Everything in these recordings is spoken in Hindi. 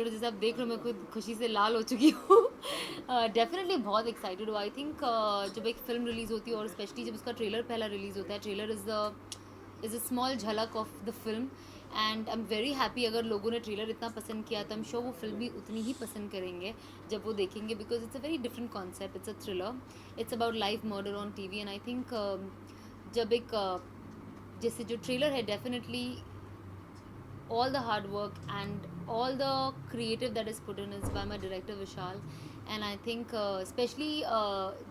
एक्साइटेड हूँ, जैसे आप देख रहे हो मैं खुद खुशी से लाल हो चुकी हूँ। डेफिनेटली बहुत एक्साइटेड हूँ। आई थिंक जब एक फ़िल्म रिलीज़ होती है और स्पेशली जब उसका ट्रेलर पहला रिलीज़ होता है, ट्रेलर इज़ अ स्मॉल झलक of the film and I am very happy. अगर लोगों ने ट्रेलर इतना पसंद किया तो आई एम श्योर वो फिल्म भी उतनी ही पसंद करेंगे जब वो देखेंगे, because it's a very different concept, it's a thriller, it's about life murder on TV and I think जब एक जैसे जो ट्रेलर है definitely all the hard work and all the creative that is put in is by my director Vishal, and I think especially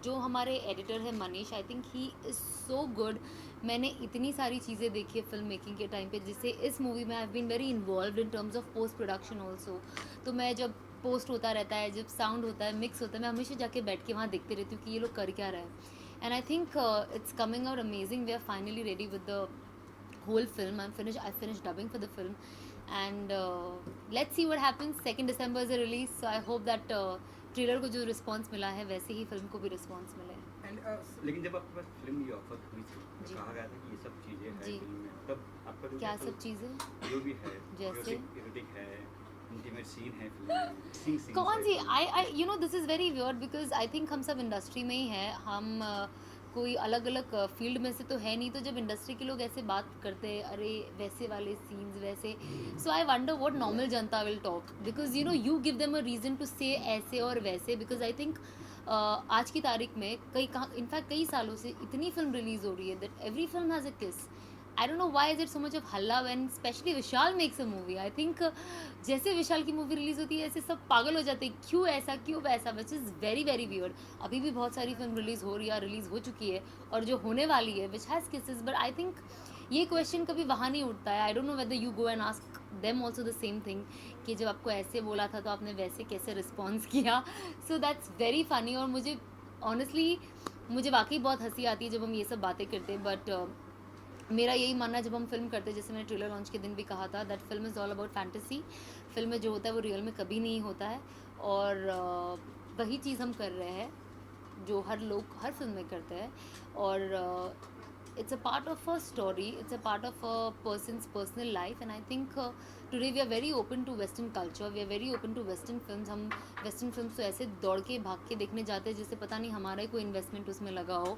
जो हमारे editor है Manish, I think he is so good. मैंने इतनी सारी चीज़ें देखी है फिल्म मेकिंग के टाइम पे, जिससे इस मूवी में I have been very involve in terms of post production also. तो मैं जब पोस्ट होता रहता है, जब साउंड होता है, मिक्स होता है, मैं हमेशा जाके बैठ के वहाँ देखती रहती हूँ कि ये लोग कर क्या रहे हैं। And I think it's coming out amazing. We are finally ready with the whole film. I finished dubbing for the film, and let's see what happens. 2nd December is a release, so I hope that trailer को जो रिस्पांस मिला है वैसे ही फिल्म को भी रिस्पांस मिले. लेकिन जब आपके पास फिल्म की ऑफर हुई थी तो जी. कहा गया था कि ये सब चीज़ें हैं जी. फिल्म में, तब आपका जो क्या है सब चीज़ें जो भी है जैसे erotic है, इंटीमेट सीन है फिल्म में, kissing scenes कौन है सी? फिल्म में। I you know this is very weird because I think हम सब इंडस्ट्री में ही हैं. हम कोई अलग अलग फील्ड में से तो है नहीं, तो जब इंडस्ट्री के लोग ऐसे बात करते हैं, अरे वैसे वाले सीन्स वैसे, so I wonder what normal जनता will talk, because you know you give them a reason to say ऐसे और वैसे, बिकॉज आई थिंक आज की तारीख में कई इनफैक्ट कई सालों से इतनी फिल्म रिलीज़ हो रही है that every film has a किस. I don't know why is it so much of halla when especially Vishal makes a movie. I think जैसे विशाल की मूवी रिलीज़ होती है ऐसे सब पागल हो जाते हैं, क्यों ऐसा क्यों वैसा, which is very very weird. अभी भी बहुत सारी फिल्म रिलीज़ हो रही है, रिलीज़ हो चुकी है और जो होने वाली है which has kisses, but I think ये क्वेश्चन कभी वहाँ नहीं उठता है. I don't know whether you go and ask them also the same thing कि जब आपको ऐसे बोला था तो आपने वैसे कैसे रिस्पॉन्स किया. So that's very funny. और मुझे ऑनेस्टली मुझे वाकई बहुत हंसी आती है जब हम ये सब बातें करते हैं, बट मेरा यही मानना है जब हम फिल्म करते हैं, जैसे मैंने ट्रेलर लॉन्च के दिन भी कहा था, that film is all about fantasy. Film में जो होता है वो रियल में कभी नहीं होता है, और वही चीज़ हम कर रहे हैं जो हर लोग हर फिल्म में करते हैं. और it's a part of a story, it's a part of a person's personal life, and I think today we are very open to western culture, we are very open to western films. हम western films तो ऐसे दौड़ के भाग के देखने जाते हैं जैसे पता नहीं हमारा ही कोई इन्वेस्टमेंट उसमें लगा हो.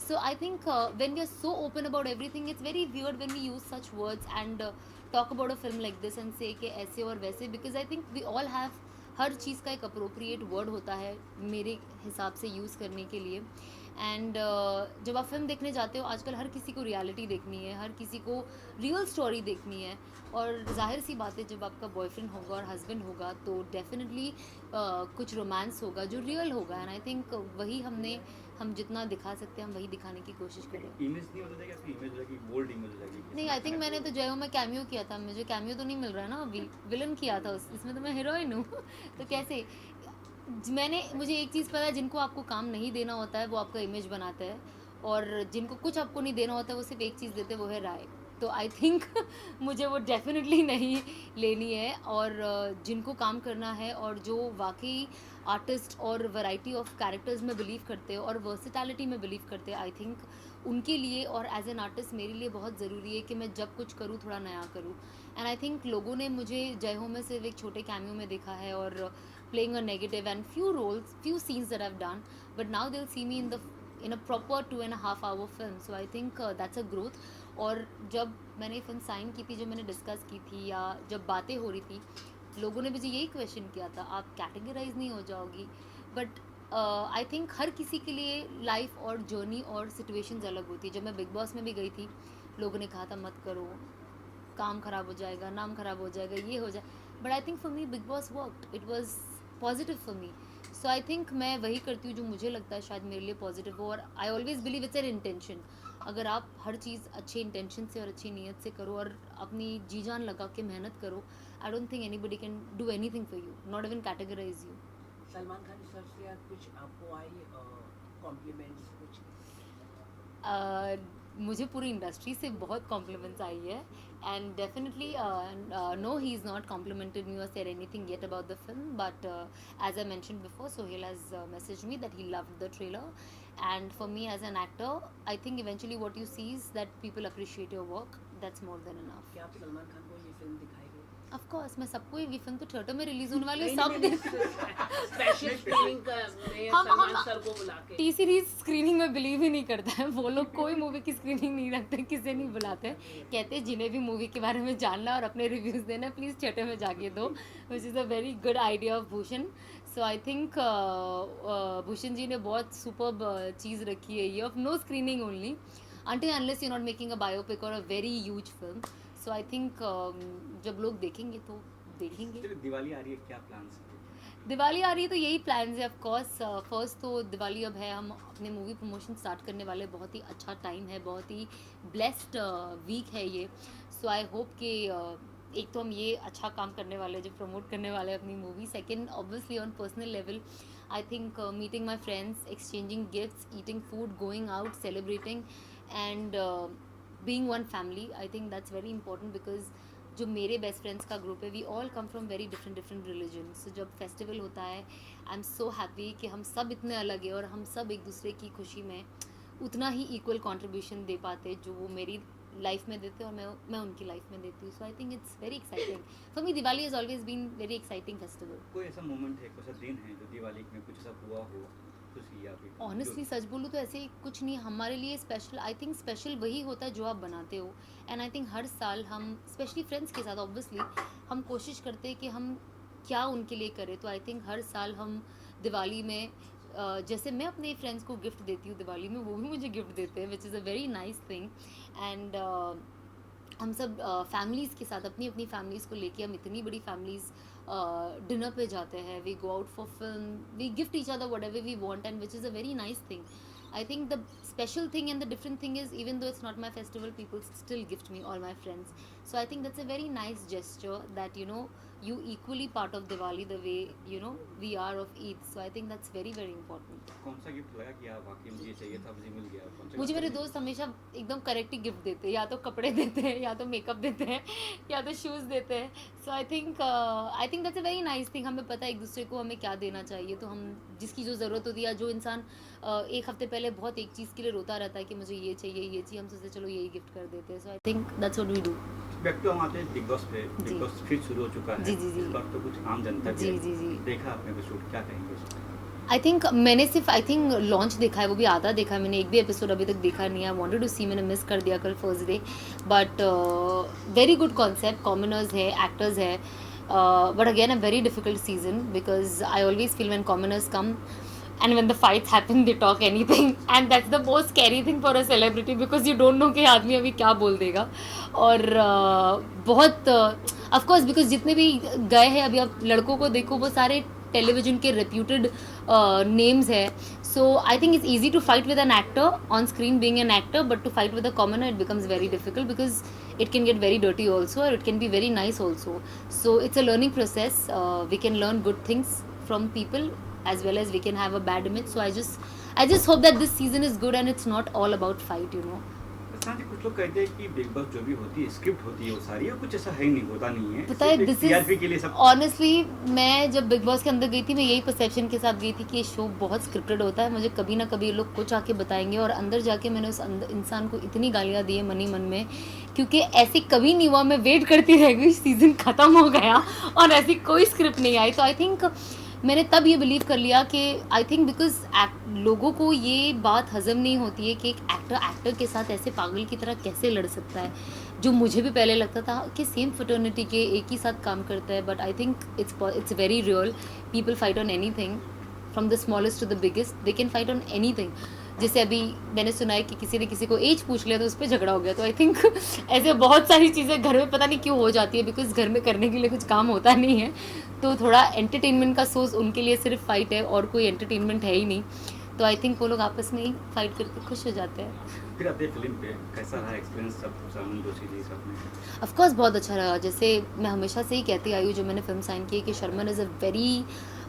So I think when we are so open about everything, it's very weird when we use such words and talk about a film like this and say कि ऐसे और वैसे, because I think we all have हर चीज़ का एक अप्रोप्रिएट वर्ड होता है मेरे हिसाब से यूज़ करने के लिए. एंड जब आप फिल्म देखने जाते हो आजकल हर किसी को रियलिटी देखनी है, हर किसी को रियल स्टोरी देखनी है, और जाहिर सी बात है जब आपका बॉयफ्रेंड होगा और हस्बैंड होगा तो डेफिनेटली कुछ रोमांस होगा जो रियल होगा. एंड आई थिंक वही हम जितना दिखा सकते हैं हम वही दिखाने की कोशिश करें. इमेज नहीं हो जाएगी, आपकी इमेज लगेगी, बोल्ड इमेज लगेगी. नहीं, आई थिंक मैंने तो जय हो में कैमियो किया था, मुझे कैमियो तो नहीं मिल रहा है ना अभी, विलन किया था इसमें तो मैं हीरोइन हूँ. तो कैसे मुझे एक चीज़ पता है, जिनको आपको काम नहीं देना होता है वो आपका इमेज बनाते हैं, और जिनको कुछ आपको नहीं देना होता है वो सिर्फ एक चीज़ देते हैं, वो है राय. तो आई थिंक मुझे वो डेफिनेटली नहीं लेनी है. और जिनको काम करना है और जो वाकई आर्टिस्ट और वैरायटी ऑफ कैरेक्टर्स में बिलीव करते हैं और वर्सिटैलिटी में बिलीव करते हैं, आई थिंक उनके लिए और एज एन आर्टिस्ट मेरे लिए बहुत ज़रूरी है कि मैं जब कुछ करूँ थोड़ा नया करूँ. एंड आई थिंक लोगों ने मुझे जय हो में सिर्फ एक छोटे कैमियो में देखा है और playing a negative and few scenes that I've done, but now they'll see me in a proper 2.5 hour film. So I think that's a growth. और जब मैंने फिल्म साइन की थी, जो मैंने डिस्कस की थी या जब बातें हो रही थी, लोगों ने मुझे यही क्वेश्चन किया था, आप कैटेगराइज नहीं हो जाओगी. बट आई थिंक हर किसी के लिए लाइफ और जर्नी और सिचुएशंस अलग होती है. जब मैं बिग बॉस में भी गई थी, लोगों ने कहा था मत करो, काम ख़राब हो जाएगा, नाम ख़राब हो जाएगा, ये हो जाए. But I think for me big boss worked, it was positive for me. So I think मैं वही करती हूँ जो मुझे लगता है शायद मेरे लिए पॉजिटिव हो. और I always believe it's an intention. अगर आप हर चीज़ अच्छे इंटेंशन से और अच्छी नीयत से करो और अपनी जी जान लगा के मेहनत करो, I don't think anybody can do anything for you, not even categorise you. Salman Khan sir से यार कुछ आपको आई कॉम्प्लीमेंट्स कुछ? मुझे पूरी इंडस्ट्री से बहुत कॉम्प्लीमेंट्स आई है. And definitely no, he is not complimented me or said anything yet about the film, but as I mentioned before, Sohail has message me that he loved the trailer. And for me as an actor, I think eventually what you see is that people appreciate your work, that's more than enough. क्या आप सलमान खान को ये फिल्म दिखाएंगे? ऑफ कोर्स मैं सबको, ये फिल्म तो थिएटर में रिलीज होने वाली है, नहीं, सब नहीं, स्पेशल स्क्रीनिंग में हम सलमान सर को बुला के टी सीरीज स्क्रीनिंग में बिलीव ही नहीं करता है वो लोग, कोई मूवी की स्क्रीनिंग नहीं रखते, किसे नहीं बुलाते, कहते हैं जिन्हें भी मूवी के बारे में जानना और अपने रिव्यूज़ देना प्लीज़ थिएटर में जाके दो, which is a very good idea of Bhushan. So I think Bhushan ji ने बहुत सुपर्ब चीज़ रखी है ये, of no screening only until unless you're not making a biopic or a very huge film. So I think जब लोग देखेंगे तो देखेंगे. चलिए दिवाली आ रही है, क्या प्लान्स हैं? दिवाली आ रही है तो यही प्लान्स है ऑफ कोर्स. फर्स्ट तो दिवाली अब है, हम अपने मूवी प्रमोशन स्टार्ट करने वाले, बहुत ही अच्छा टाइम है, बहुत ही ब्लेस्ड वीक है ये. सो आई होप कि एक तो हम ये अच्छा काम करने वाले जो प्रमोट करने वाले हैं अपनी movie. Second obviously on personal level I think meeting my friends, exchanging gifts, eating food, going out, celebrating and being one family. I think that's very important because जो मेरे बेस्ट फ्रेंड्स का ग्रुप है, we all come from very different religion. So जब फेस्टिवल होता है आई एम सो हैप्पी कि हम सब इतने अलग हैं और हम सब एक दूसरे की खुशी में उतना ही इक्वल कंट्रीब्यूशन दे पाते जो वो मेरी लाइफ में देते और मैं उनकी लाइफ में देती हूँ. So I think it's very exciting for me. Diwali has always been very exciting festival. कोई ऐसा मोमेंट है, कोई ऐसा दिन है जो दिवाली में कुछ ऐसा हुआ हो, खुशी या फिर ऑनेस्टली सच बोलूँ तो ऐसे कुछ नहीं हमारे लिए स्पेशल. आई थिंक स्पेशल वही होता है जो आप बनाते हो. एंड आई थिंक हर साल हम स्पेशली फ्रेंड्स के साथ ऑब्वियसली हम कोशिश करते हैं कि हम क्या उनके लिए करें. तो आई थिंक हर साल हम दिवाली में जैसे मैं अपने फ्रेंड्स को गिफ्ट देती हूँ दिवाली में, वो भी मुझे गिफ्ट देते हैं, विच is a very nice thing. And हम सब फैमिलीज़ के साथ अपनी अपनी फैमिलीज़ को लेके, हम इतनी बड़ी फैमिलीज़ डिनर पे जाते हैं, we go out for film, we gift each other whatever we want, and which is a very nice thing. I think the special thing and the different thing is, even though it's not my festival, people still gift me, all my friends. So I think that's a very nice gesture that, you know, you equally part of Diwali the way, you know, we are of Eid. So I think that's very, very important. कौन सा गिफ्ट लगा कि आप वाकई मुझे ये चाहिए था, मुझे मिल गया? कौन सा मुझे गिफ्ट मेरे लगा? दोस्त हमेशा एकदम करेक्ट ही गिफ्ट देते हैं, या तो कपड़े देते हैं, या तो मेकअप देते हैं, या तो शूज़ देते हैं. So I think that's a very nice thing. हमें पता है एक दूसरे को हमें क्या देना चाहिए, तो हम जिसकी जो ज़रूरत होती है, या जो इंसान एक हफ्ते पहले बहुत एक चीज़ के लिए रोता रहता है कि मुझे ये चाहिए, हम सोचते चलो यही गिफ्ट कर देते हैं. So I think that's what we do. Back to हम आते हैं बिग बॉस पे. जी. बिग बॉस फिर शुरू हो चुका है. जी, जी, जी. इस बार तो कुछ आम जनता भी जी, है. जी, जी. देखा आपने एपिसोड, क्या कहेंगे उस पर? आई थिंक मैंने सिर्फ लॉन्च देखा है, वो भी आधा देखा है मैंने, एक भी एपिसोड अभी तक देखा नहीं है. आई वांटेड टू सी, मैंने मिस कर दिया कल first day. But very good concept, commoners है, एक्टर्स है, but again a very difficult season because I always feel when commoners come and when the fights happen they talk anything and that's the most scary thing for a celebrity because you don't know कि आदमी अभी क्या बोल देगा. और बहुत of course because जितने भी गए हैं अभी, आप लड़कों को देखो वो सारे टेलीविजन के रेप्यूटेड नेम्स है. So I think it's easy to fight with an actor on screen being an actor, but to fight with a commoner it becomes very difficult because it can get very dirty also, or it can be very nice also. So it's a learning process. We can learn good things from people as well as we can have a bad image. So I just hope that this season is good and it's not all about fight, you know. साथ ही कुछ लोग कहते हैं कि बिग बॉस जो भी होती है स्क्रिप्ट होती है वो सारी, और कुछ ऐसा है नहीं, होता नहीं है. पता है सिर्फ एक दिस TRP के लिए इज सब. ऑनेस्टली, मैं जब बिग बॉस के अंदर गई थी मैं यही परसेप्शन के साथ गई थी कि ये शो बहुत स्क्रिप्टेड होता है. मुझे कभी ना कभी ये लोग कुछ आके बताएंगे, और अंदर जाके मैंने उस इंसान को इतनी गालियाँ दी है मन ही मन में, क्योंकि ऐसे कभी नहीं हुआ. मैं वेट करती रह गई, सीज़न ख़त्म हो गया और ऐसी कोई स्क्रिप्ट नहीं आई. तो आई थिंक मैंने तब ये बिलीव कर लिया कि आई थिंक बिकॉज लोगों को ये बात हजम नहीं होती है कि एक एक्टर के साथ ऐसे पागल की तरह कैसे लड़ सकता है, जो मुझे भी पहले लगता था कि सेम फ्रेटर्निटी के एक ही साथ काम करता है. But I think it's very real. People fight on anything from the smallest to the biggest, they can fight on anything. जैसे अभी मैंने सुना है कि किसी ने किसी को एज पूछ लिया तो उस पर झगड़ा हो गया. तो आई थिंक ऐसे बहुत सारी चीज़ें घर में पता नहीं क्यों हो जाती है, बिकॉज घर में करने के लिए कुछ काम होता नहीं है. तो थोड़ा एंटरटेनमेंट का सोर्स उनके लिए सिर्फ फाइट है, और कोई एंटरटेनमेंट है ही नहीं. तो आई थिंक वो लोग आपस में ही फाइट करके खुश हो जाते हैं. फिर आते हैं फिल्म पे, कैसा रहा एक्सपीरियंस सब सलमान जोशी जी साथ में? ऑफ कोर्स बहुत अच्छा रहा. जैसे मैं हमेशा से ही कहती आई हूँ, जो मैंने फिल्म साइन की है, कि Sharman is a very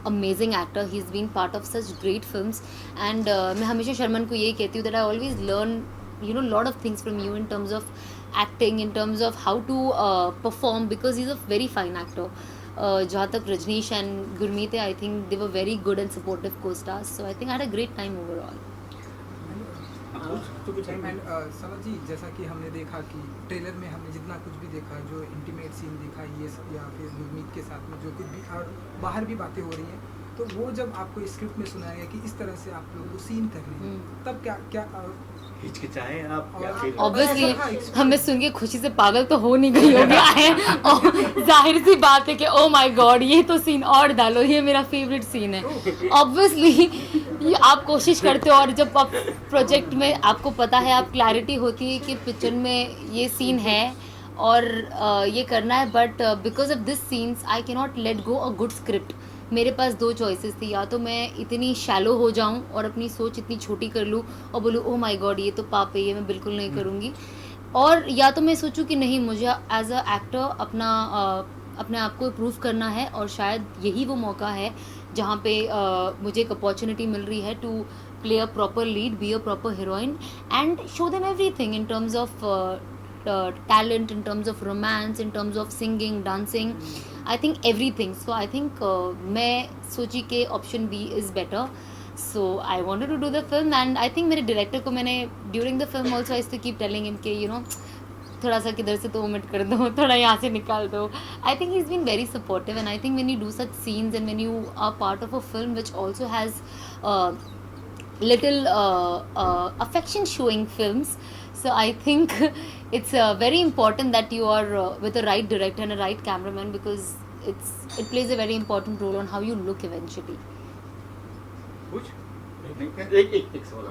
amazing actor. He is been part of such great films. And मैं हमेशा शर्मन को यही कहती हूँ that I always learn you know lot of things from you in terms of acting, in terms of how to perform, because he's a very fine actor. जहाँ तक Rajneesh and Gurmeet, I think they were very good and supportive co-stars. So I think I had a great time overall. तो कुछ एंड सनत जी, जैसा कि हमने देखा कि ट्रेलर में हमने जितना कुछ भी देखा, जो इंटीमेट सीन देखा ये सब, या फिर गुरमीत के साथ में जो कुछ भी और बाहर भी बातें हो रही हैं, तो वो जब आपको स्क्रिप्ट में सुनाया गया कि इस तरह से आप लोग वो सीन कर रहे हैं, तब क्या क्या हिचकिचाए आप क्या फील ऑब्वियसली हमें सुन के खुशी से पागल तो हो नहीं गई होगी है और जाहिर सी बात है कि ओ माय गॉड ये तो सीन और डालो, ये मेरा फेवरेट सीन है। ऑब्वियसली आप कोशिश करते हो और जब आप प्रोजेक्ट में आपको पता है, आप क्लैरिटी होती है कि पिक्चर में ये सीन है और ये करना है, but because of this scenes I can not let go a good script. मेरे पास दो चॉइसेस थी, या तो मैं इतनी शैलो हो जाऊं और अपनी सोच इतनी छोटी कर लूं और बोलूं ओ माय गॉड ये तो पाप है, ये मैं बिल्कुल नहीं करूंगी, और या तो मैं सोचूं कि नहीं, मुझे एज अ एक्टर अपने आप को प्रूव करना है और शायद यही वो मौका है जहाँ पे मुझे एक अपॉर्चुनिटी मिल रही है to play a proper lead, be a proper heroine and show them everything in terms of talent, in terms of romance, in terms of singing, dancing, I think everything. So I think मैं सोची कि option B is better. So I wanted to do the film and I think मेरे director को मैंने during the film also I used to keep telling him कि you know थोड़ा सा किधर से तो omit कर दो, थोड़ा यहाँ से निकाल दो. I think he's been very supportive and I think when you do such scenes and when you are part of a film which also has little affection showing films, so I think it's very important that you are with a right director and a right cameraman because it plays a very important role on how you look eventually. कुछ एक सवाल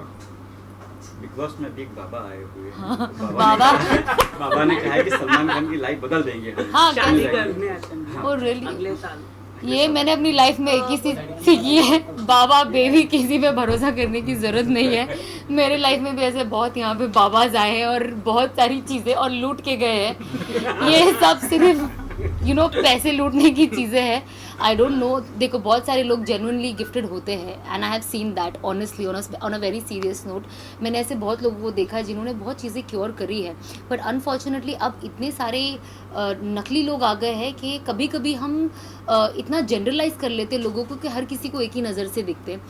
बिग बॉस में अभी एक बाबा आए हुए हैं। हाँ, तो बाबा ने कहा है कि सलमान खान की लाइफ बदल देंगे हम। हाँ, शादी कैसे? करने आते Oh, really? अगले साल ये मैंने अपनी लाइफ में एक ही चीज सीखी है, बाबा बेबी किसी पे भरोसा करने की ज़रूरत नहीं है। मेरे लाइफ में भी ऐसे बहुत यहाँ पे बाबाज आए हैं और बहुत सारी चीज़ें और लूट के गए हैं। ये सब सिर्फ पैसे लूटने की चीज़ें हैं। आई डोंट नो, देखो बहुत सारे लोग जेन्युइनली गिफ्टेड होते हैं and I have seen that honestly on a very serious note. मैंने ऐसे बहुत लोगों को देखा है जिन्होंने बहुत चीज़ें क्योर करी है, बट अनफॉर्चुनेटली अब इतने सारे नकली लोग आ गए हैं कि कभी कभी हम इतना जनरलाइज कर लेते हैं लोगों को कि हर किसी को एक ही नज़र से दिखते हैं।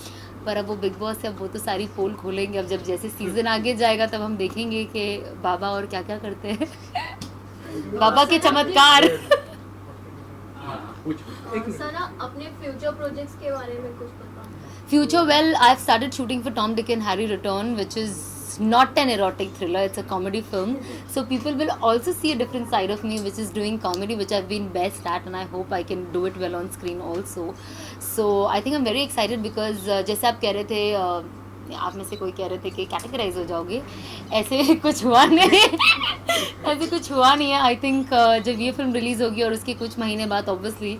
पर अब वो बिग बॉस है, अब वो तो सारी पोल खोलेंगे। अब जब जैसे सीज़न आगे जाएगा तब हम देखेंगे कि बाबा और क्या क्या करते हैं। बाबा के चमत्कार। सना, अपने फ्यूचर प्रोजेक्ट्स के बारे में कुछ बताओ। Future, well, I've started shooting for Tom, Dick and Harry Return, which is not an erotic thriller, it's a comedy film. So people will also see a different side of me, which is doing comedy, which I've been best at, and I hope I can do it well on screen also. So I think I'm very excited because जैसे आप कह रहे थे, आप में से कोई कह रहे थे कि कैटेगराइज हो जाओगे, ऐसे कुछ हुआ नहीं। ऐसे कुछ हुआ नहीं है। आई थिंक जब ये फिल्म रिलीज़ होगी और उसके कुछ महीने बाद ऑब्वियसली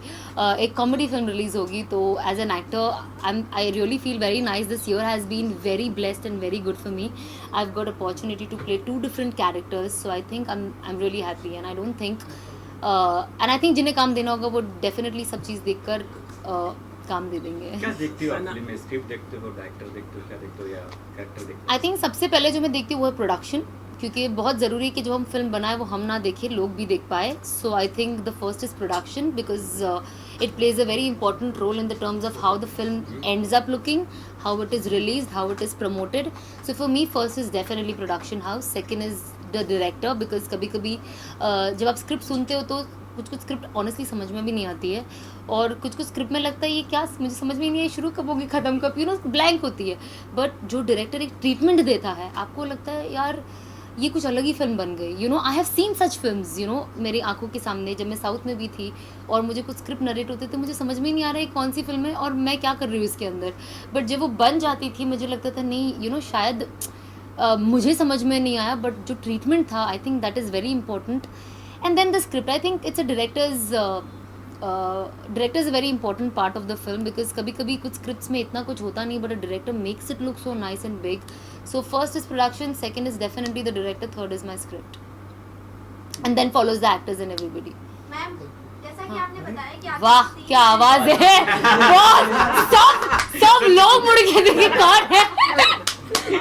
एक कॉमेडी फिल्म रिलीज़ होगी, तो as an actor I really feel very nice. This year has been very blessed and very good for me. I have got opportunity to play 2 different characters, so I think I am really happy and I don't think and I think जिन्हें काम देना होगा वो डेफिनेटली सब चीज़ देख कर काम दे देंगे। क्या देखती हो आप फिल्म में? स्क्रिप्ट देखते हो, डायरेक्टर देखते हो, क्या देखते हो या कैरेक्टर देखते हो? आई थिंक सबसे पहले जो मैं देखती हूँ वो है प्रोडक्शन, क्योंकि बहुत ज़रूरी है कि जो हम फिल्म बनाए वो हम ना देखें, लोग भी देख पाए। So I think the first is production because it plays a very important role in the terms of how the film ends up looking, how it is release, how it is promoted. So for me first is definitely production house, second is the director because कभी कभी जब आप स्क्रिप्ट सुनते हो तो कुछ स्क्रिप्ट ऑनेस्टली समझ में भी नहीं आती है और कुछ स्क्रिप्ट में लगता है ये क्या, मुझे समझ में नहीं है, शुरू कब होगी, ख़त्म कब, ब्लैंक होती है। बट जो डायरेक्टर एक ट्रीटमेंट देता है, आपको लगता है यार ये कुछ अलग ही फिल्म बन गई। I have seen such films मेरी आंखों के सामने। जब मैं साउथ में भी थी और मुझे कुछ स्क्रिप्ट नरेट होते थे, मुझे समझ में नहीं आ रहा है कौन सी फिल्म है और मैं क्या कर रही हूँ इसके अंदर। बट जब वो बन जाती थी मुझे लगता था नहीं शायद मुझे समझ में नहीं आया, बट जो ट्रीटमेंट था I think that is very important. And then the script, I think it's a director's a very important part of the film because कभी कभी कुछ scripts में इतना कुछ होता नहीं, but a director makes it look so nice and big. So first is production, second is definitely the director, third is my script, and then follows the actors and everybody. Ma'am, जैसा कि आपने बताया कि आपकी वाह scene क्या आवाज है। सब लोग मुड़ के देखे कौन है। I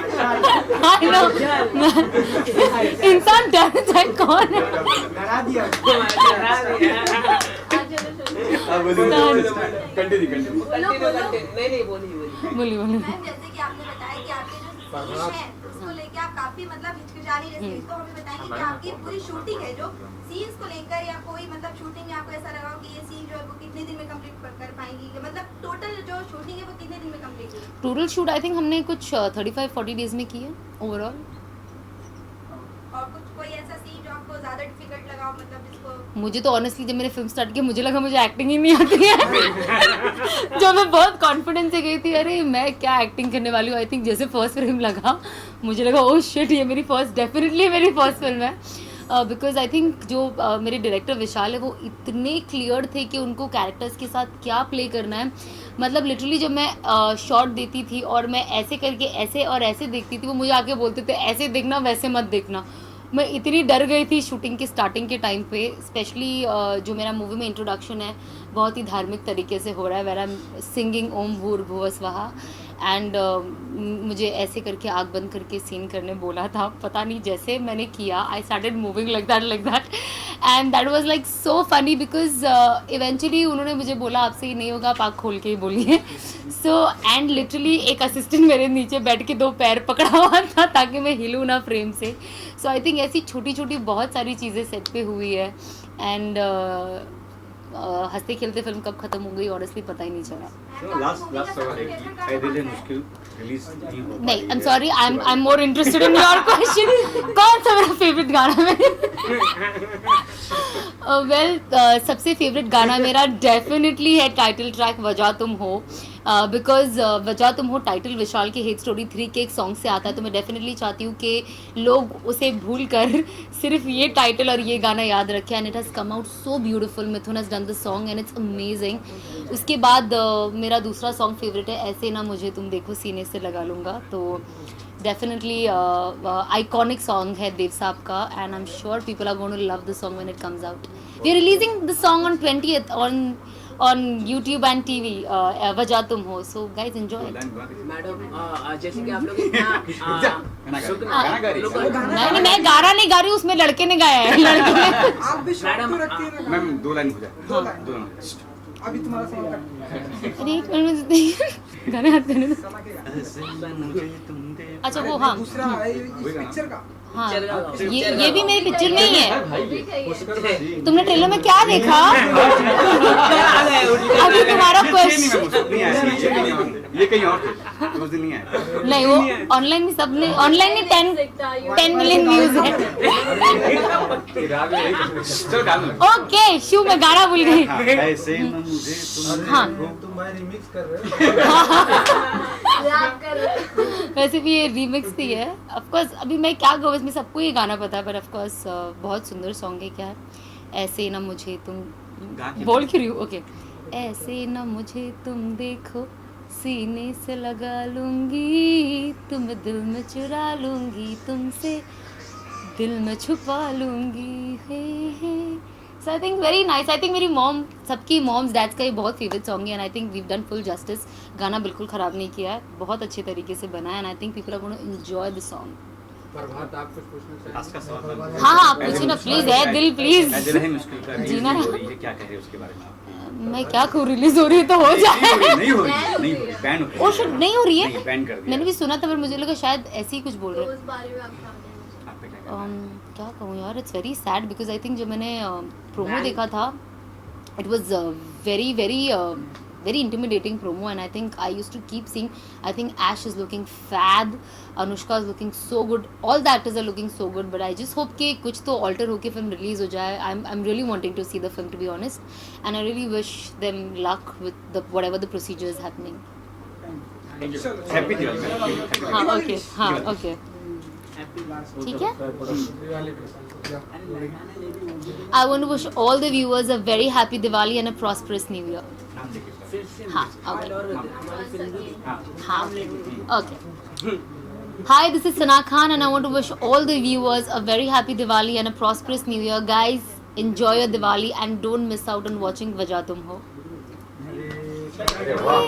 know. इंसान डर जाए कौन है। डरा दिया। कंटिन्यू नहीं बोली बोली मैम, जैसे कि आपने बताया कि आपके जो सीन है उसको लेके आप काफी मतलब हिचकिचा नहीं रहे थे, तो हमें बताएंगे कि आपकी पूरी शूटिंग है जो सीन्स को लेकर या कोई मतलब शूटिंग में आपको ऐसा लगा हो कि ये सीन जो है वो कितने दिन में कंप्लीट कर पाएंगी, मतलब टोटल जो शूटिंग है वो कितने दिन में कंप्लीट हुई? टोटल शूट आई थिंक हमने कुछ 35-40 डेज में की है ओवरऑल। और कुछ कोई ऐसा सीन जो आपको ज्यादा डिफिकल्ट लगा हो, मतलब जिसको मुझे तो ऑनेस्टली जब मैंने फिल्म स्टार्ट किया मुझे लगा मुझे एक्टिंग ही नहीं आती है जब मैं बहुत कॉन्फिडेंस से गई थी, अरे मैं क्या एक्टिंग करने वाली हूँ। आई थिंक जैसे फर्स्ट फिल्म लगा मुझे लगा ओह शिट ये मेरी फर्स्ट, डेफिनेटली मेरी फर्स्ट फिल्म है। बिकॉज आई थिंक जो मेरे डायरेक्टर विशाल है वो इतने क्लियर थे कि उनको कैरेक्टर्स के साथ क्या प्ले करना है। मतलब लिटरली जब मैं शॉट देती थी और मैं ऐसे करके ऐसे और ऐसे देखती थी, वो मुझे आके बोलते थे ऐसे देखना वैसे मत देखना। मैं इतनी डर गई थी शूटिंग के स्टार्टिंग के टाइम पे, स्पेशली जो मेरा मूवी में इंट्रोडक्शन है बहुत ही धार्मिक तरीके से हो रहा है, वेर आई एम सिंगिंग ओम भूर्भुवः स्वहा एंड मुझे ऐसे करके आँख बंद करके सीन करने बोला था। पता नहीं जैसे मैंने किया I started moving like that and that was like so funny because eventually उन्होंने मुझे बोला आपसे ये नहीं होगा आप आँख खोल के ही बोलिए। सो एंड लिटरली एक असिस्टेंट मेरे नीचे बैठ के 2 पैर पकड़ा हुआ था ताकि मैं हिलूँ ना फ्रेम से। सो आई थिंक ऐसी छोटी छोटी बहुत सारी चीज़ें सेट पे हुई है एंड हंसते खेलते फिल्म कब खत्म हो गई ऑनेस्टली पता ही नहीं चला। लास्ट सवाल है कि ऐ दिल है मुश्किल रिलीज नहीं हो नहीं I am sorry I am more interested in your question कौन सा मेरा फेवरेट गाना है? वेल सबसे फेवरेट गाना मेरा डेफिनेटली है टाइटल ट्रैक वजह तुम हो, बिकॉज वजह तुम हो टाइटल विशाल के हेट स्टोरी 3 के एक सॉन्ग से आता है। तो मैं डेफिनेटली चाहती हूँ कि लोग उसे भूल कर सिर्फ ये टाइटल और ये गाना याद रखें and it has come out so beautiful. Mithun has done the song and it's amazing. उसके बाद मेरा दूसरा सॉन्ग फेवरेट है ऐसे ना मुझे तुम देखो सीने से लगा लूँगा। तो डेफिनेटली आइकॉनिक सॉन्ग है देव साहब का and I am sure people are going to love the song when it comes out. We are releasing the song on 20th on YouTube and TV वजह तुम हो, so guys enjoy it। Madam जैसे कि आप लोग इतना नहीं मैं गाना नहीं गा रही हूँ उसमें लड़के ने गाया है लड़के ने। आप भी शौक मैडम, तो रखती है ना मैम 2 लाइन हो जाए। दो लाइन। 2 लाइन अभी तुम्हारा सवाल कट अरे एक मिनट में गाने याद करने दो। समा के अच्छा वो हाँ दूसरा है इस पिक्चर का हाँ पिक्चर ये भी मेरी पिक्चर में ही है। भाई तुमने ट्रेलर में क्या देखा? अभी तुम्हारा क्वेश्चन ये कहीं और थे उस दिन नहीं आया। नहीं वो ऑनलाइन में सबने ऑनलाइन में 10 मिलियन व्यूज है। चलो गाना लगा। ओके शू मैं गाना भूल गई। हाँ, ऐसे न मुझे तुम हाँ। देखो। रिमिक्स कर रहे हो रैप कर रहे हैं। वैसे भी ये रीमिक्स भी है ऑफ कोर्स। अभी मैं क्या कहूँ इसमें सबको ये गाना पता है पर ऑफ कोर्स बहुत सुंदर सॉन्ग है। क्या है ऐसे ना मुझे तुम गा के बोल क्यों रही हूँ? ओके ऐसे ना मुझे तुम देखो सीने से लगा लूंगी तुम दिल में चुरा लूंगी तुमसे दिल में छुपा लूंगी हे। So I think very nice. I think मेरी मॉम सबकी मॉम्स डैड्स का ये बहुत फेवरेट सॉन्ग है and I think we done full justice. गाना बिल्कुल ख़राब नहीं किया है, बहुत अच्छे तरीके से बना है and I think people are going to enjoy the song. Prabhat आप कुछ पूछना लास्ट का सवाल। हाँ हाँ पूछिए ना प्लीज़ है दिल प्लीज़। ऐ दिल है मुश्किल का जीना रिलीज है। हो रही है, क्या कह रहे हैं उसके बारे में आप? मैं क्या कहूँ रिलीज हो रही है तो हो जाए। नहीं हो रही बैन हो ओ शिट नहीं हो रही है। नहीं बैन कर दिया। मैंने भी सुना था पर मुझे लगा शायद ऐसे ही कुछ बोल रहे तो हैं। उस बारे में आप क्या कहना आप पे क्या कहना है? क्या कहूँ यार it's very sad because I think जब मैंने प्रोमो देखा था it was very very very intimidating promo and I think I used to keep seeing I think Ash is looking fab, Anushka is looking so good, all the actors are looking so good but I just hope कि कुछ तो alter होके film release हो जाए। I'm really wanting to see the film to be honest and I really wish them luck with the whatever the procedure is happening। Happy Diwali. हाँ okay हाँ okay ठीक है। I want to wish all the viewers a very happy Diwali and a prosperous new year। हाँ okay हाँ okay। Hi, this is Sana Khan and I want to wish all the viewers a very happy Diwali and a prosperous new year. Guys, enjoy your Diwali and don't miss out on watching Wajah Tum Ho। अरे वाह।